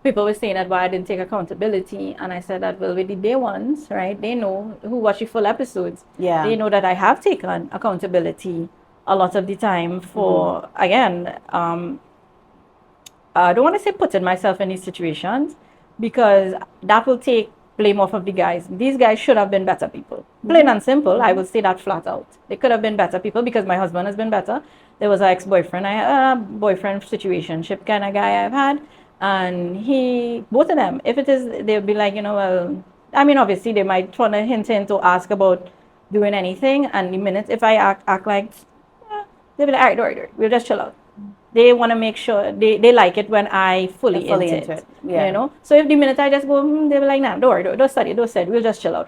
people were saying that why I didn't take accountability, and I said that, well, with the day ones, right? They know who watch the full episodes. Yeah. They know that I have taken accountability a lot of the time for again. I don't want to say putting myself in these situations because that will take blame off of the guys. These guys should have been better people. Plain and simple, I will say that flat out. They could have been better people because my husband has been better. There was an ex-boyfriend, boyfriend situationship kind of guy I've had. And both of them, if it is, they'll be like, well, I mean, obviously they might want to hint to ask about doing anything. And the minute if I act like, they'll be like, all right, don't worry, we'll just chill out. They want to make sure they like it when I fully into it. Yeah. So if the minute I just go, they'll be like, nah, don't worry, don't study, don't study, we'll just chill out.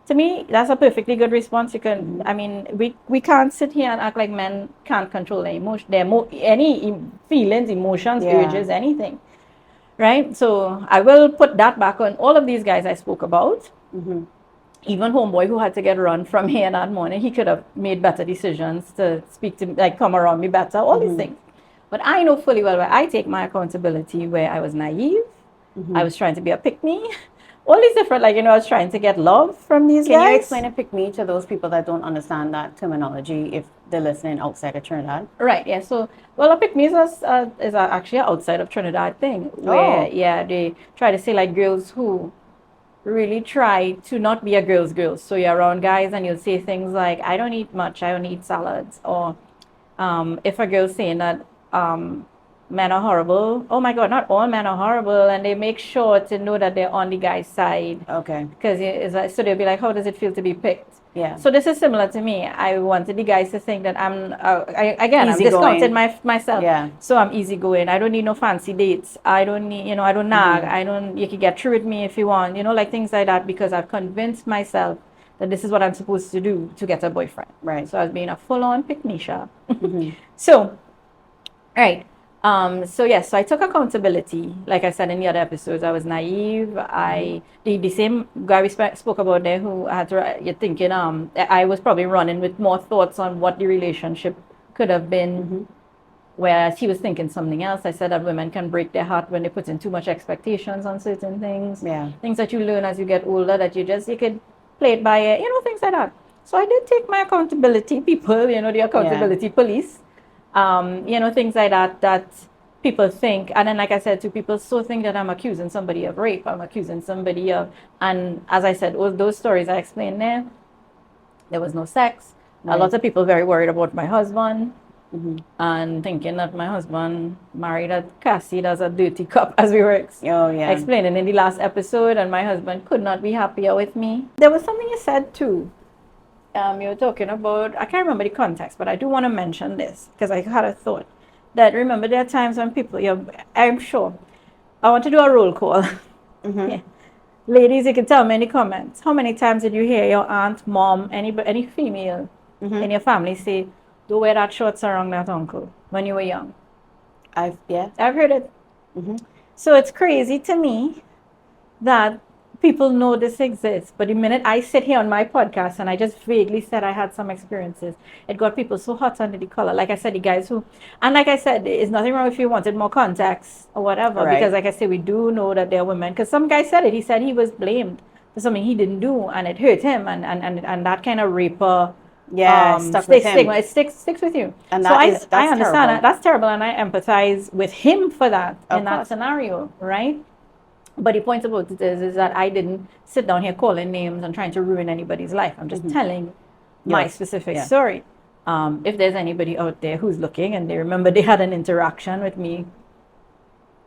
To me, that's a perfectly good response. You can, I mean, we can't sit here and act like men can't control their emotion, any feelings, emotions, urges, anything, right? So I will put that back on all of these guys I spoke about. Even homeboy who had to get run from here that morning, he could have made better decisions to speak to me, like come around me better, all these things. But I know fully well where I take my accountability, where I was naive, I was trying to be a pick-me, all these different, I was trying to get love from these guys. Can you explain a pick-me to those people that don't understand that terminology if they're listening outside of Trinidad? Right, yeah. So, well, a pick-me is actually an outside of Trinidad thing, where, they try to say like girls who really try to not be a girl's girl. So you're around guys and you'll say things like, I don't eat much, I only eat salads. Or if a girl's saying that men are horrible, oh my God, not all men are horrible. And they make sure to know that they're on the guy's side. Okay. Because so they'll be like, how does it feel to be picked? Yeah. So this is similar to me. I wanted the guys to think that I'm Easy discounting going. myself. Yeah. So I'm easygoing. I don't need no fancy dates. I don't need, I don't nag. You can get through with me if you want, like things like that, because I've convinced myself that this is what I'm supposed to do to get a boyfriend. Right. So I was being a full-on pick-me-sha. So, right. So yes, so I took accountability. Like I said in the other episodes, I was naive. The same guy we spoke about there who had to, you're thinking, I was probably running with more thoughts on what the relationship could have been, whereas he was thinking something else. I said that women can break their heart when they put in too much expectations on certain things. Yeah. Things that you learn as you get older that you could play it by ear, things like that. So I did take my accountability, people, the accountability police. Things like that people think, and then like I said, people so think that I'm accusing somebody of rape, I'm accusing somebody of, and as I said, all those stories I explained there was no sex. Right. A lot of people very worried about my husband, and thinking that my husband married a Cassie as a dirty cup, as we were explaining in the last episode, and my husband could not be happier with me. There was something you said too. You were talking about, I can't remember the context, but I do want to mention this because I had a thought that, remember, there are times when people, I'm sure, I want to do a roll call. Yeah. Ladies, you can tell me in the comments, how many times did you hear your aunt, mom, any female in your family say, don't wear that shorts around that uncle when you were young? I've heard it. So it's crazy to me that people know this exists, but the minute I sit here on my podcast and I just vaguely said I had some experiences, it got people so hot under the collar. Like I said, the guys who, and like I said, there's nothing wrong if you wanted more context or whatever, because like I said, we do know that there are women, because some guy said it, he said he was blamed for something he didn't do and it hurt him, and that kind of raper stuck with him. Stigma, it sticks with you. And so I understand that. That's terrible, and I empathize with him for that in that scenario, right? But the point about it is that I didn't sit down here calling names and trying to ruin anybody's life. I'm just telling my specific story. If there's anybody out there who's looking and they remember they had an interaction with me,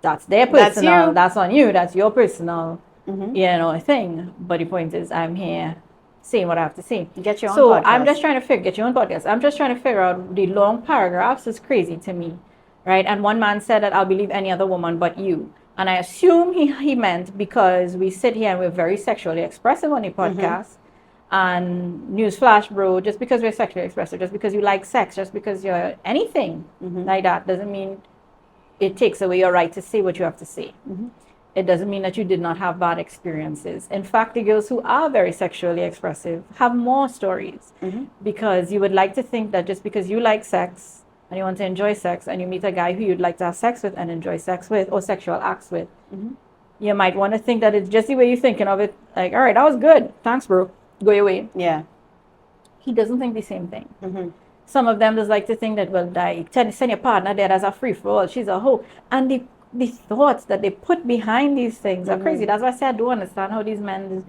that's their personal, that's on you, that's your personal, thing. But the point is, I'm here saying what I have to say. Get your own podcast. So I'm just trying to get your own podcast. I'm just trying to figure out the long paragraphs is crazy to me, right? And one man said that I'll believe any other woman but you. And I assume he meant because we sit here and we're very sexually expressive on the podcast. And newsflash, bro, just because we're sexually expressive, just because you like sex, just because you're anything like that, doesn't mean it takes away your right to say what you have to say. It doesn't mean that you did not have bad experiences. In fact, the girls who are very sexually expressive have more stories, because you would like to think that just because you like sex and you want to enjoy sex, and you meet a guy who you'd like to have sex with and enjoy sex with or sexual acts with, you might want to think that it's just the way you're thinking of it. Like, all right, that was good. Thanks, bro. Go your way. Yeah. He doesn't think the same thing. Some of them just like to think that, well, send your partner there as a free for all. She's a hoe. And the thoughts that they put behind these things are crazy. That's why I say I don't understand how these men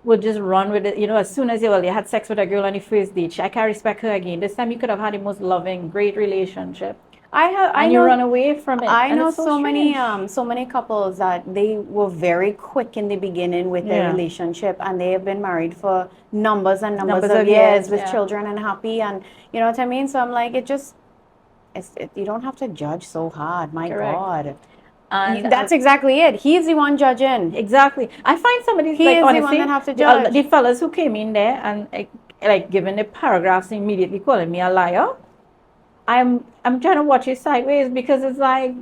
would just run with it. You know, as soon as you had sex with a girl on the first date, I can't respect her again. This time you could have had the most loving, great relationship. I you know, run away from it. I And know it's so many strange. couples that they were very quick in the beginning with their Yeah. relationship, and they have been married for numbers and numbers Numbers of of years years, with yeah. children and happy, and you know what I mean. So I'm like, you don't have to judge so hard. My Correct. God, And that's exactly it. He's the one judging. exactly. I find some of these, He like, is the one honestly, that have to judge. the fellas who came in there and like giving the paragraphs immediately calling me a liar. I'm trying to watch it sideways because it's like,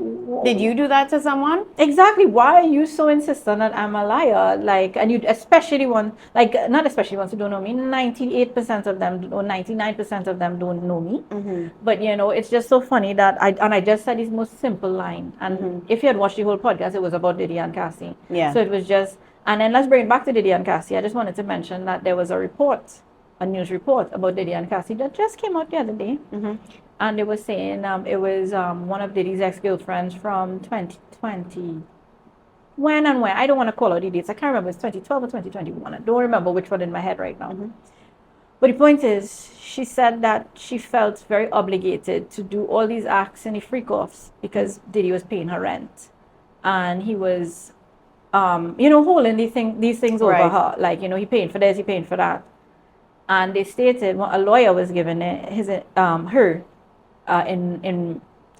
Did you do that to someone? exactly, why are you so insistent that I'm a liar? Like, and you especially want, like, not especially ones who don't know me. 98% of them or 99% of them don't know me. But you know, it's just so funny that I just said his most simple line. And if you had watched the whole podcast, it was about Diddy and Cassie. Yeah. So it was just, and then let's bring it back to Diddy and Cassie. I just wanted to mention that there was a news report about Diddy and Cassie that just came out the other day. And they were saying it was one of Diddy's ex-girlfriends from 2020. When and when? I don't want to call out the dates. I can't remember. It's 2012 or 2021. I don't remember which one in my head right now. But the point is, she said that she felt very obligated to do all these acts and the freak-offs because Diddy was paying her rent. And he was, holding these things over Right. her. Like, he paying for this, he paying for that. And they stated, a lawyer was given her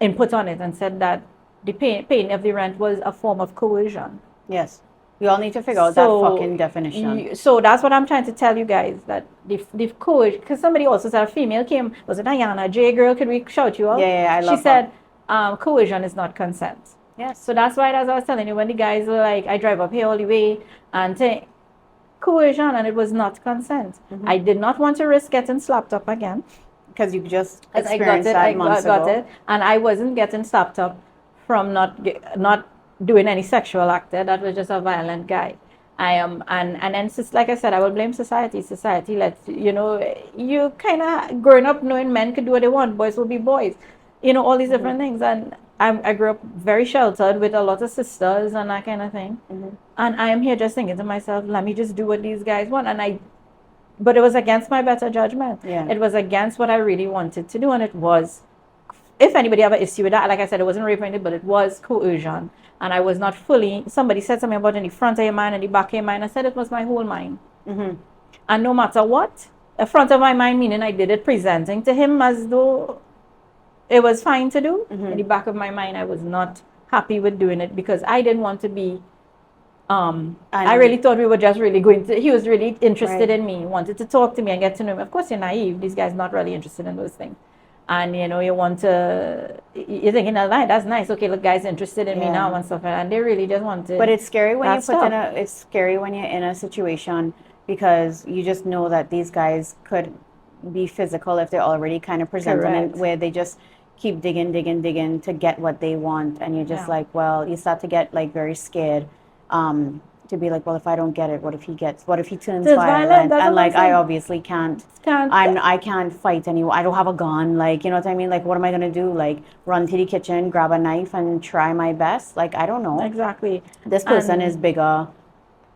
input on it and said that the paying of the rent was a form of coercion. Yes. We all need to figure out that fucking definition. So that's what I'm trying to tell you guys, that the coercion, because somebody also said a female came, was it Diana J girl? Could we shout you out? Yeah, I love She said coercion is not consent. Yes. So that's why, as I was telling you, when the guys were like, I drive up here all the way and coercion, and it was not consent. I did not want to risk getting slapped up again. Because you just As I experienced got it, that I months got ago. it, and I wasn't getting slapped up from not doing any sexual act there. That was just a violent guy. I am, and then like I said, I will blame society. Society lets you kind of growing up knowing men could do what they want, boys will be boys, all these different things. And I grew up very sheltered with a lot of sisters and that kind of thing. And I am here just thinking to myself, let me just do what these guys want, but it was against my better judgment. Yeah. It was against what I really wanted to do. And it was, if anybody have an issue with that, like I said, it wasn't rape or anything, but it was coercion. And I was not fully, somebody said something about in the front of your mind and the back of your mind. I said it was my whole mind. And no matter what, the front of my mind, meaning I did it presenting to him as though it was fine to do. In the back of my mind, I was not happy with doing it because I didn't want to be I really thought we were just really he was really interested in me, wanted to talk to me and get to know me. Of course, you're naive. These guys not really interested in those things. And, you're thinking, that's nice. Okay, look, guys interested in me now and stuff. And they really just want to. But it's scary when it's scary when you're in a situation because you just know that these guys could be physical if they're already kind of presenting it where they just keep digging to get what they want. And you're just like, well, you start to get like very scared. To be like, well, if I don't get it, what if he turns violent? And like, I obviously I can't fight anyone. I don't have a gun. Like, you know what I mean? Like, what am I going to do? Like, run to the kitchen, grab a knife and try my best? Like, I don't know. Exactly. This person is bigger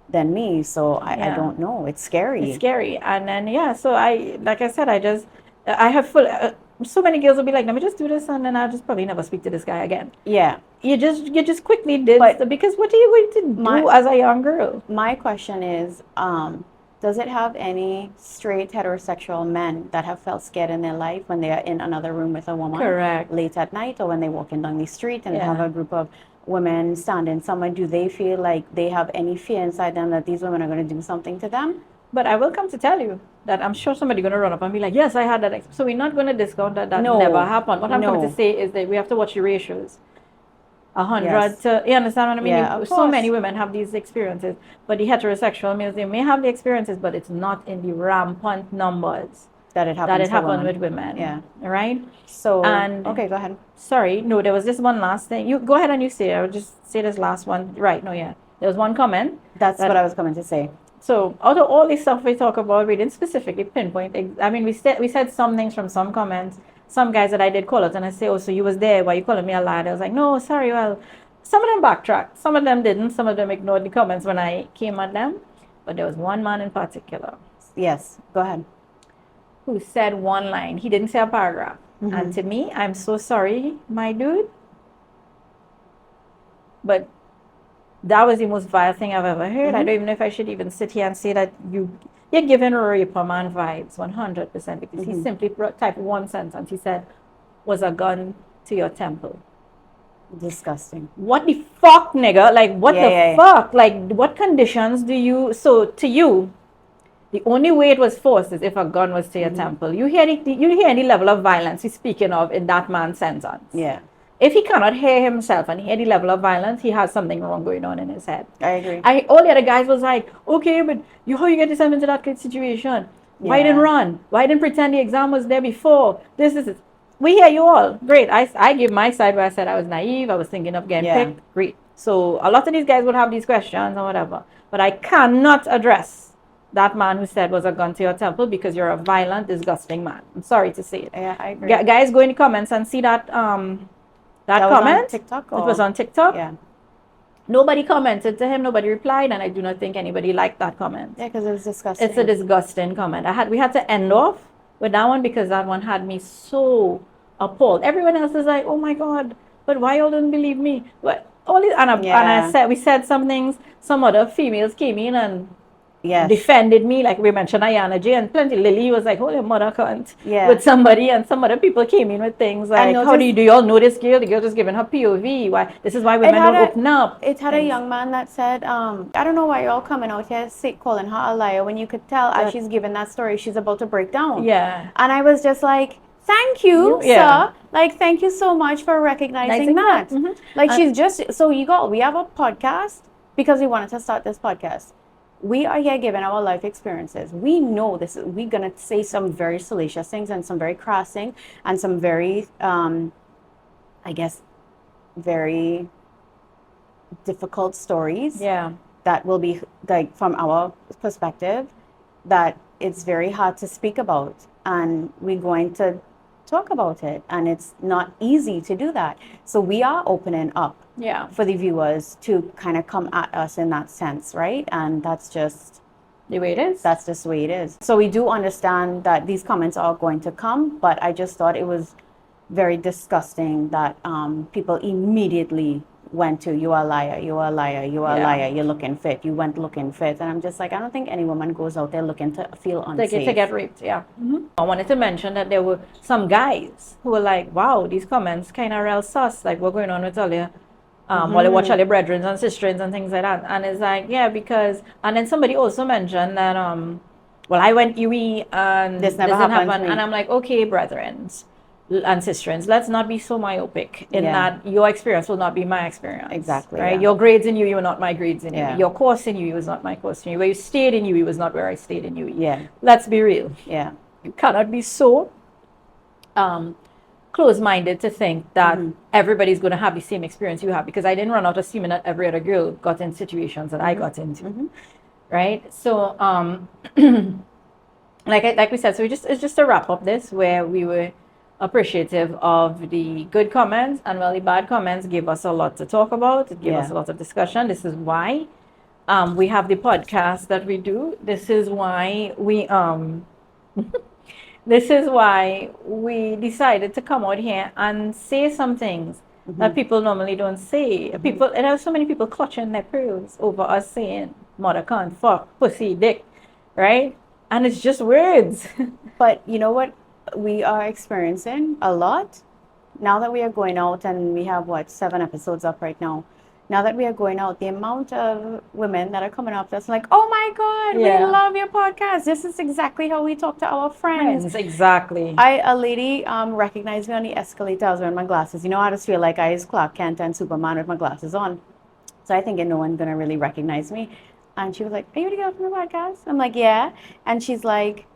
than me. So I don't know. It's scary. It's scary. And then, so like I said, I have so many girls will be like, let me just do this and then I'll just probably never speak to this guy again. Yeah. You just quickly did, because what are you going to do as a young girl? My question is, does it have any straight heterosexual men that have felt scared in their life when they are in another room with a woman late at night or when they're walking down the street and have a group of women standing somewhere? Do they feel like they have any fear inside them that these women are going to do something to them? But I will come to tell you that I'm sure somebody's going to run up and be like, yes, I had that. So we're not going to discount that never happened. What I'm coming to say is that we have to watch the ratios. 100 to, you understand what I mean? Yeah, so many women have these experiences, but the heterosexual males, they may have the experiences, but it's not in the rampant numbers. that it that happens it for happened women. with women. Yeah. Right? So, And okay, go ahead. sorry, no, there was just one last thing. You go ahead and you say. I would just say this last one. Right? No, yeah. There was one comment. That's what I was coming to say. So out of all this stuff we talk about, we didn't specifically pinpoint. I mean, we said some things from some comments. Some guys that I did call out, and I say, "Oh, so you was there? Why you calling me a lad?" I was like, "No, sorry." Well, some of them backtracked. Some of them didn't. Some of them ignored the comments when I came at them. But there was one man in particular. Yes, go ahead. Who said one line? He didn't say a paragraph. Mm-hmm. And to me, I'm so sorry, my dude. But that was the most vile thing I've ever heard. I don't even know if I should even sit here and say that you're giving Raper Man vibes 100% because he simply typed one sentence. He said, "Was a gun to your temple." Disgusting. What the fuck, nigga? Like, what the fuck? Like, what conditions do you... So, to you, the only way it was forced is if a gun was to your temple. You hear any level of violence he's speaking of in that man's sentence. Yeah. If he cannot hear himself and hear the level of violence, he has something wrong going on in his head. I agree. All the other guys was like, okay, but how you get yourself into that situation? Why didn't run? Why didn't pretend the exam was there before? This is... We hear you all. Great. I give my side where I said I was naive. I was thinking of getting picked. Great. So a lot of these guys would have these questions or whatever. But I cannot address that man who said was a gun to your temple because you're a violent, disgusting man. I'm sorry to say it. Yeah, I agree. Guys, go in the comments and see that comment. Was on TikTok? It was on TikTok? Yeah. Nobody commented to him. Nobody replied. And I do not think anybody liked that comment. Yeah, because it was disgusting. It's a disgusting comment. We had to end off with that one because that one had me so appalled. Everyone else is like, oh my God, but why y'all didn't believe me? But we said some things. Some other females came in and defended me, like we mentioned Ayana J, and plenty. Lily was like, holy mother cunt, with somebody, and some other people came in with things like, how do you all know this girl? The girl just giving her POV. Why? This is why women don't open up. It had a young man that said, I don't know why you're all coming out here calling her a liar when you could tell as she's giving that story, she's about to break down. Yeah. And I was just like, thank you, sir. Like, thank you so much for recognizing that. Like, she's just, we have a podcast because we wanted to start this podcast. We are here giving our life experiences. We know this. We're going to say some very salacious things and some very crass things and some very, I guess, very difficult stories. Yeah. That will be, like, from our perspective, that it's very hard to speak about. And we're going to talk about it. And it's not easy to do that. So we are opening up. Yeah. For the viewers to kind of come at us in that sense, right? And that's just the way it is. That's just the way it is. So we do understand that these comments are going to come, but I just thought it was very disgusting that people immediately went to, you are a liar, you are a liar, you are a liar, you're looking fit, you went looking fit. And I'm just like, I don't think any woman goes out there looking to feel unsafe. To get raped, yeah. I wanted to mention that there were some guys who were like, wow, these comments kind of real sus, like what's going on with all the while they watch all the brethren and sisters and things like that. And it's like, yeah, because, and then somebody also mentioned that, well, I went UE and this never happened. And I'm like, okay, brethren and sisters, let's not be so myopic in that your experience will not be my experience. Exactly. Right? Your grades in UE were not my grades in UE. Your course in UE was not my course in UE. Where you stayed in UE was not where I stayed in UE. Yeah. Let's be real. Yeah. You cannot be so close-minded to think that everybody's going to have the same experience you have, because I didn't run out of semen that every other girl got in situations that I got into, right? So, like we said, so it's just to wrap up this, where we were appreciative of the good comments, and well, the bad comments gave us a lot to talk about. It gave us a lot of discussion. This is why we have the podcast that we do. This is why we This is why we decided to come out here and say some things that people normally don't say. People, and there are so many people clutching their pearls over us saying, mother cunt, fuck, pussy, dick, right? And it's just words. But you know what we are experiencing a lot? Now that we are going out, and we have, 7 episodes up right now. Now that we are going out, the amount of women that are coming up that's like, oh my God, we love your podcast. This is exactly how we talk to our friends. Exactly. A lady recognized me on the escalator. I was wearing my glasses. You know, I just feel like I was Clark Kent and Superman with my glasses on. So I think no one's going to really recognize me. And she was like, are you the girl from the podcast? I'm like, yeah. And she's like,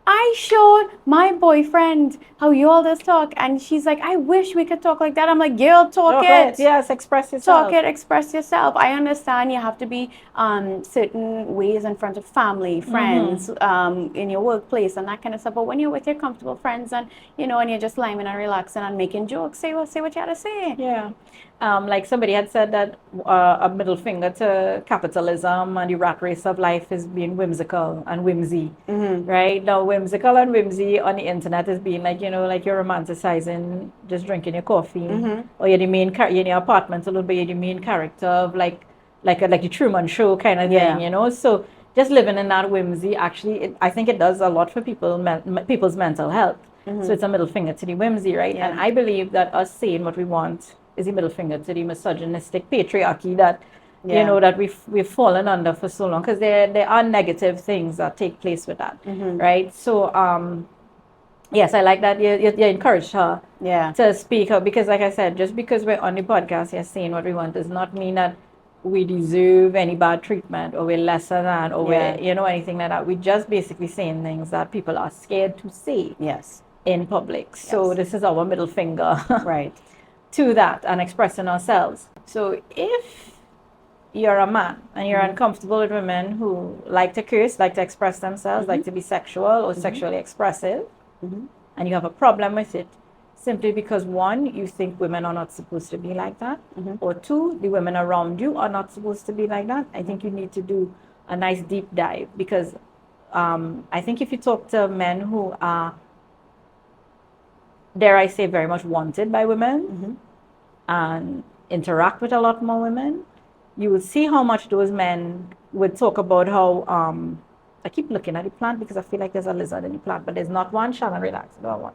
I showed my boyfriend how you all just talk, and she's like, I wish we could talk like that. I'm like, girl, talk it. Yes, express yourself. Talk it, express yourself. I understand you have to be certain ways in front of family, friends, in your workplace and that kind of stuff. But when you're with your comfortable friends and and you're just liming and relaxing and making jokes, say what you gotta say. Yeah. Like somebody had said that a middle finger to capitalism and the rat race of life is being whimsical and whimsy, right? Now, whimsical and whimsy on the internet is being like, like you're romanticizing just drinking your coffee, or you're the main you're in your apartment a little bit, you're the main character of like the Truman Show kind of thing, So just living in that whimsy, actually, I think it does a lot for people's mental health. So it's a middle finger to the whimsy, right? Yeah. And I believe that us saying what we want is the middle finger to the misogynistic patriarchy that that we've fallen under for so long, because there are negative things that take place with that, right? So yes, I like that you encouraged her to speak up, because like I said, just because we're on the podcast you're saying what we want does not mean that we deserve any bad treatment or we're lesser than or we're anything like that. We're just basically saying things that people are scared to say in public. So this is our middle finger right to that and expressing ourselves. So if you're a man and you're uncomfortable with women who like to curse, like to express themselves, like to be sexual or sexually expressive, and you have a problem with it, simply because one, you think women are not supposed to be like that, or two, the women around you are not supposed to be like that, I think you need to do a nice deep dive, because I think if you talk to men who are, dare I say, very much wanted by women and interact with a lot more women, you will see how much those men would talk about how, I keep looking at the plant because I feel like there's a lizard in the plant, but there's not one. Shannon, relax, I don't have one.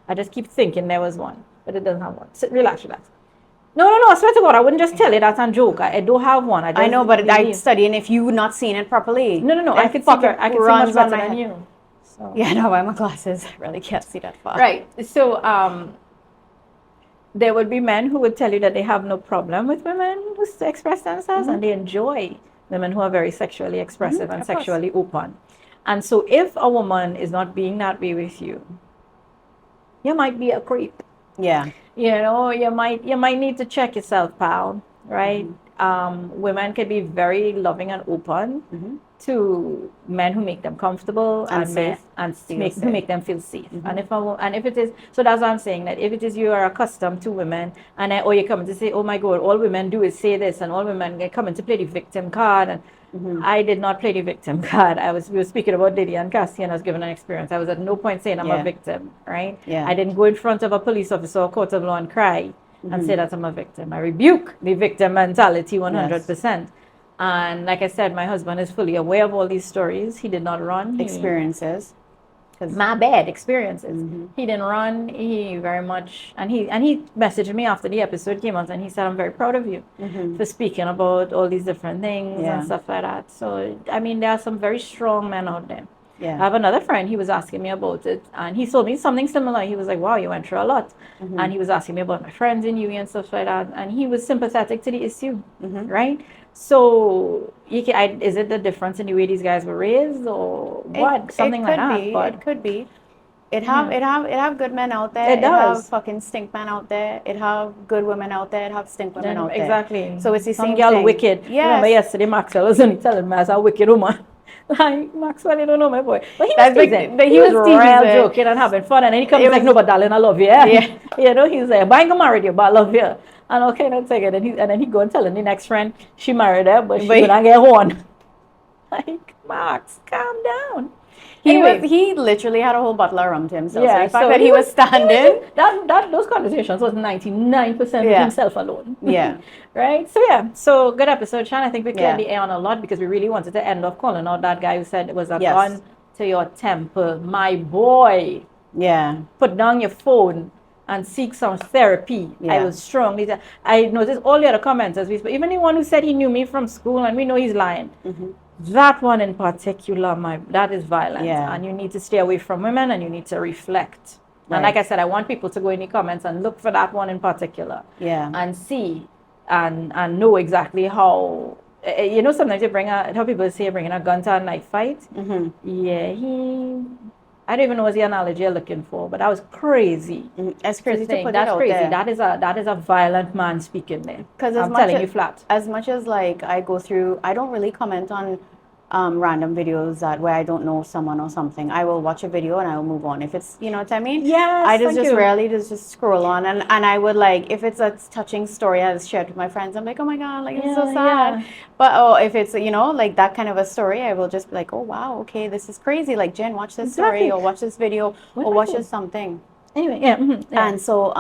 I just keep thinking there was one, but it doesn't have one. Sit, relax. No, I swear to God, I wouldn't just tell you that and joke. I don't have one. I know, but I'm studying if you not seeing it properly. No, I can see much better than you. So. Yeah, no, I have my glasses. I really can't see that far. Right. So there would be men who would tell you that they have no problem with women who express themselves, and they enjoy women who are very sexually expressive and sexually open. And so if a woman is not being that way with you, you might be a creep. Yeah. You might need to check yourself, pal, right? Women can be very loving and open to men who make them comfortable and safe, who make them feel safe. And if it is, so that's what I'm saying, that if it is you are accustomed to women or you come to say, oh my God, all women do is say this, and all women come in to play the victim card, and I did not play the victim card. We were speaking about Diddy and Cassie, and I was given an experience. I was at no point saying I'm a victim, right? Yeah. I didn't go in front of a police officer or court of law and cry and say that I'm a victim. I rebuke the victim mentality 100%. Yes. And like I said, my husband is fully aware of all these stories. He did not run. Experiences. My bad experiences. He didn't run. He very much, and he messaged me after the episode came out, and he said, I'm very proud of you for speaking about all these different things and stuff like that. So, I mean, there are some very strong men out there. Yeah. I have another friend, he was asking me about it, and he told me something similar. He was like, wow, you went through a lot. And he was asking me about my friends in UWI and stuff like that. And he was sympathetic to the issue, right? So, is it the difference in the way these guys were raised, or what? Something like that. But it could be. It have good men out there. It does. Have fucking stink men out there. It have good women out there. It have stink women out there. Exactly. So it's the same girl thing. Wicked. Yes. Remember yesterday Maxwell was only telling me as a wicked woman. Like, Maxwell, you don't know my boy. But he was teasing. He was real joking and having fun. And then he comes like, no, but darling, I love you. Yeah. He's like, but I ain't gonna marry you, but I love you. And okay, let's take it. And then he go and telling the next friend she married her, but she gonna get one. Like, Max, calm down. He literally had a whole bottle of rum to himself. Yeah, so the fact that he was standing. Those conversations was 99% with himself alone. Yeah. Right? So good episode, Shan. I think we cleared the air on a lot, because we really wanted to end off calling out that guy who said it was a gun to your temple. My boy. Yeah. Put down your phone and seek some therapy. Yeah. I was strongly. I noticed all the other commenters, even the one who said he knew me from school, and we know he's lying. That one in particular, that is violent. Yeah. And you need to stay away from women, and you need to reflect. Right. And like I said, I want people to go in the comments and look for that one in particular. Yeah. And see and know exactly how, sometimes how people say bringing a gun to a knife fight. Yeah, I don't even know what's the analogy you're looking for, but that was crazy. It's crazy to put That's it out crazy. there. That is a violent man speaking there. Because I'm telling you flat. As much as like I go through, I don't really comment on random videos that where I don't know someone or something. I will watch a video and I will move on. If it's, you know what I mean? Yes, I thank just you. rarely just scroll on, and I would like, if it's a touching story I shared with my friends, I'm like, oh my God, like it's so sad. But oh, if it's, you know, like that kind of a story, I will just be like, oh wow, okay, this is crazy. Like, Jen, watch this story or watch this video or watch this something. Anyway, yeah. And so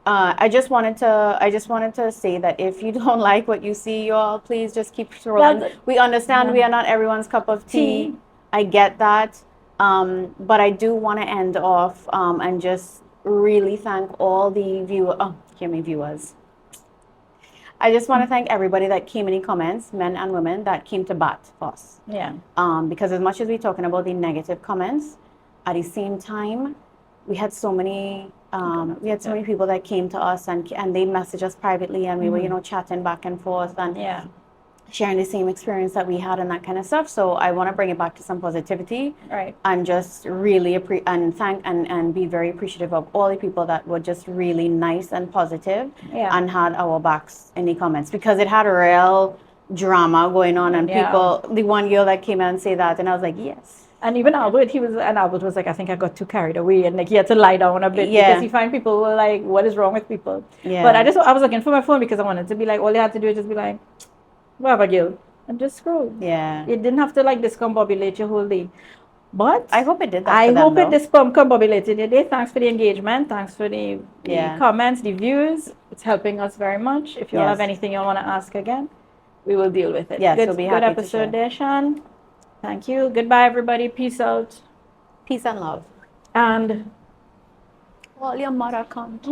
I just wanted to say that if you don't like what you see, you all please just keep scrolling. We understand we are not everyone's cup of tea. I get that. But I do want to end off and just really thank all the viewers. I just want to thank everybody that came in the comments, men and women, that came to bat for us. Yeah. Because as much as we're talking about the negative comments, at the same time, we had so many people that came to us and they messaged us privately, and we were, you know, chatting back and forth and sharing the same experience that we had and that kind of stuff. So I want to bring it back to some positivity, right? And just really thank and be very appreciative of all the people that were just really nice and positive and had our backs in the comments, because it had a real drama going on, and people, the one girl that came out and say that, and I was like, yes. And even Albert, Albert was like, I think I got too carried away, and like he had to lie down a bit because he find people were like, what is wrong with people? Yeah. But I was looking for my phone because I wanted to be like, all you had to do is just be like, whatever, girl, and just scroll. Yeah. You didn't have to like discombobulate your whole day. But I hope it did that. I hope it discombobulated your day. Thanks for the engagement. Thanks for the comments, the views. It's helping us very much. If you all have anything you want to ask again, we will deal with it. Yes, we'll be happy good episode there, Shan. Thank you. Goodbye, everybody. Peace out. Peace and love. And well, your mother can't.